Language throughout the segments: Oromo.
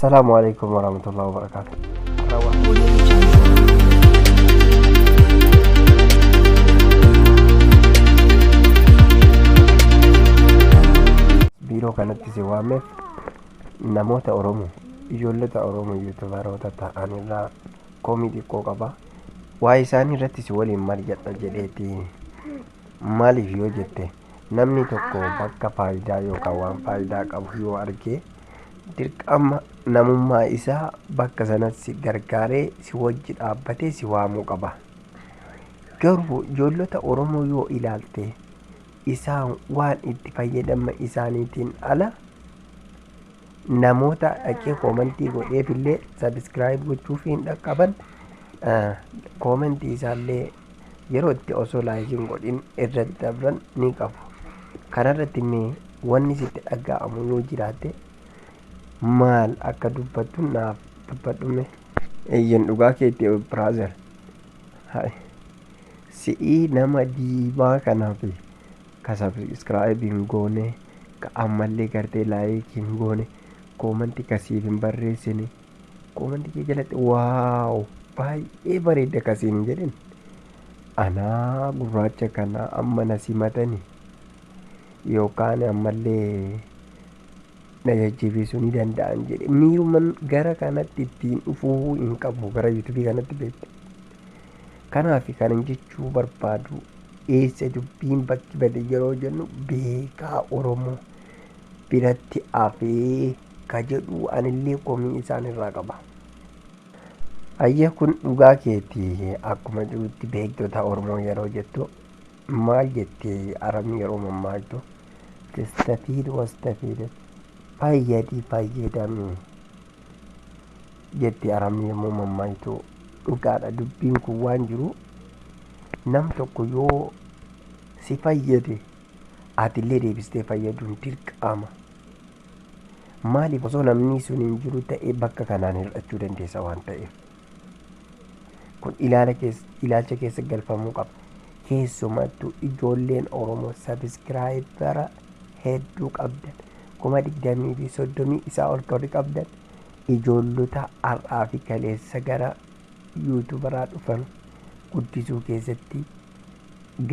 Assalamualaikum warahmatullahi wabarakatuh. Biiroo kanatti si waameef namoota Oromoo, ijoollota Oromoo yuutubaroota ta'anirraa komii xiqqoo qaba. Waa isaanii irratti si waliin mari'adha jedheeti. Maaliif yoo jette namni tokko bakka faayidaa yookaan waan faayidaa qabu yoo arge dirqama namummaa isaa bakka sanatti gargaaree si wajji dhaabbatee si waamuu qaba. Garuu ijoollota Oromoo yoo ilaalte isaan waan itti fayyadama isaaniitiin ala namoota dhaqee koomentii godheefillee sabiskiraayib gochuuf hin dhaqqaban. Koomentii isaallee yeroo itti osoo laayikiin godhin irratti dabran ni qabu. Kanarratti mee wanni sitti dhaga'amu yoo jiraate maal akka dubbattu naaf dubbadhume. Eeyyan dhugaa keetti biraazer si'ii nama diimaa kanaaf ka sabiskiraayib hin goone ka ammallee gartee laayikii hin goone koomentii kasiif hin barreessine koomentii kee jalatti waaw baay'ee bareeda kasiin hin jedhin anaa gurraacha kana amma na simatani yookaan ammallee na jajjabeessuu ni danda'an jedhe miiruman gara kanatti ittiin dhufuu hin qabu gara yuutuubii kanatti beekte. Kanaaf kan jechuu barbaadu eessa dubbiin bakki bade yeroo jennu beekaa Oromoo biratti hafee ka jedhu anillee komii isaan irraa qaba. Ayya kun dhugaa keetii akkuma jirutti beektota Oromoo yeroo jettu maal jettee Arabni yeroo mammaaktu testafiid wastafiid fayyadamii jetti Arabni yommuu mammaaktu. Dhugaadha dubbiin kun waan jiru nam tokko yoo si fayyade atillee deebistee fayyaduun dirqama. Maaliif osoo namni sun hin jiru ta'e bakka kanaan hir'achuu dandeessa waan ta'eef. Kun ilaalcha keessa galfamuu qaba. Keessumattuu ijoolleen Oromoo sabiskiraayibara hedduu qabdan 20 fi 30 isaa ol kan qabdan ijoollota har'aa fi kaleessa gara yuutuubaraa dhufan guddisuu keessatti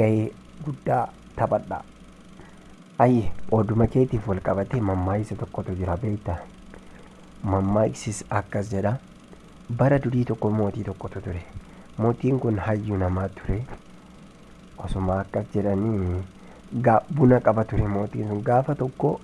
gahee guddaa taphadha. Ayye oduma keetiif wal qabatee mammaaksa tokkotu jira beektaa. Mammaakisis akkas jedha. Bara durii tokko mootii tokkotu ture. Mootiin kun hayyuu namaa ture. Osuma akkas jedhanii buna qaba ture mootiin sun gaafa tokko